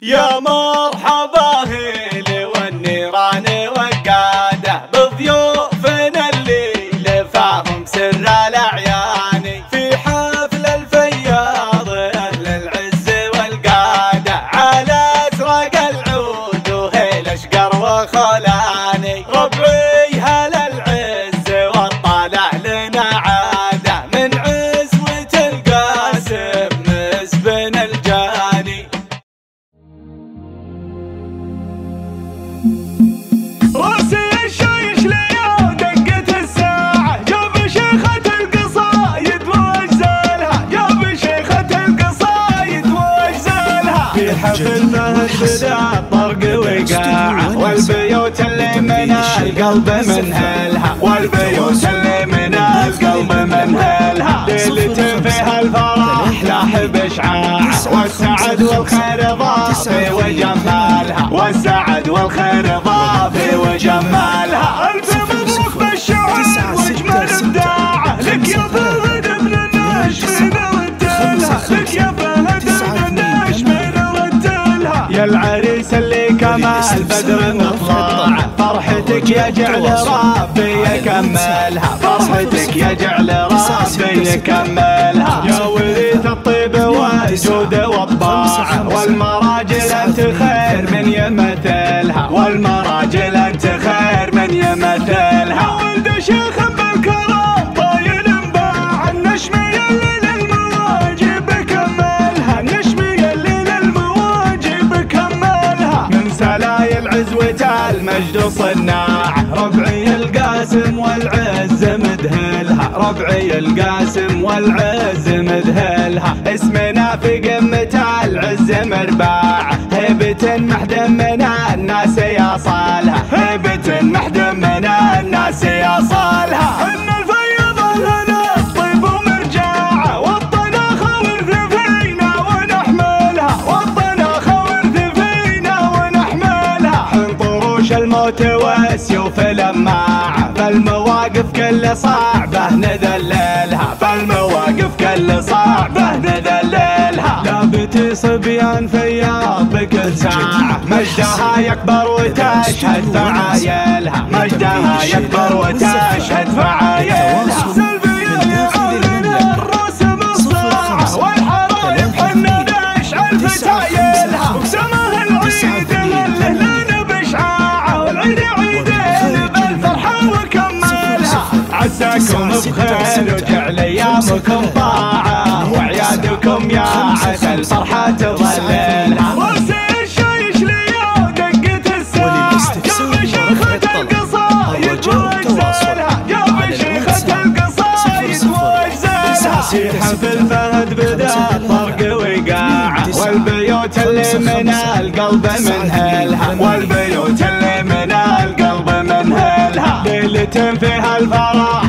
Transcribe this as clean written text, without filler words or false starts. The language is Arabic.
يا مرحبا هيل والنيران وقاده بضيوفنا اللي لفاهم سر الاعيان في حفل الفياض اهل العز والقاده على ازرق العود وهيل اشقر وخلاني ربعي هلا العز والطالع لنا عاده من عزوة القاسم مسبن الجاني. راسي الشايش ليا دقت الساعة جاب شيخة القصايد واجزالها جاب شيخة القصايد واجزالها في حفل فهد بدا طرق وقاعة والبيوت اللي من القلب منهلها والبيوت اللي من القلب منهلها ليلة فيها الفرح لاح بشعاع والسعد والخير ضافي وجمالها والسعد والخير ضافي وجمالها. ألف مبروك بالشعر واجمل ابداعه لك يا فهد ابن النجم نردلها لك يا فهد ابن النجم نردلها يا العريس اللي كمال بدر مطلع فرحتك يا جعل ربي يكملها فرحتك يا جعل ربي يكملها يا وريث الطيب والجود والطاعة والمراجل انت خير من يمثلها والمراجل انت خير من يمثلها ولد شيخ بالكرم طايل انباع النشم يلي للمواجب كملها النشم يلي للمواجب كملها من سلايل عزوة المجد صناعه ربعي القاسم والعز مدهلها ربعي القاسم والعز مدهلها اسمنا في قمة العز مرباعه هيبة محدم من الناس يصالها هيبة محدم من الناس يصالها ان الفيض لنا طيب ومرجاعه والطناخة ورث فينا ونحملها والطناخة ورث فينا ونحملها حن طروش الموت والسيوف لماعه فالمواقف كل صعبة نذللها فالمواقف كل صعبة نذللها لابتي صبيان فياض بكل ساعة مجدها يكبر وتشهد فعايلها مجدها يكبر وتشهد فعايلها سلبية يعلن الرسم الصاعة والحرايب حنا نشعل فتايلها وسماه العيد لنا بشعاعة والعيد عيدين بالفرحة وكملها عساكم بخير وجعل ايامكم طاعة وعيادكم يا عسى الفرحة تظللها راسي الشايش ليا دقت الساعة جاب شيخة القصايد واجزالها جاب شيخة القصايد واجزالها في حفل فهد بدا طرق وقاعة والبيوت اللي من القلب منهلها والبيوت اللي من القلب منهلها ليلة فيها الفرح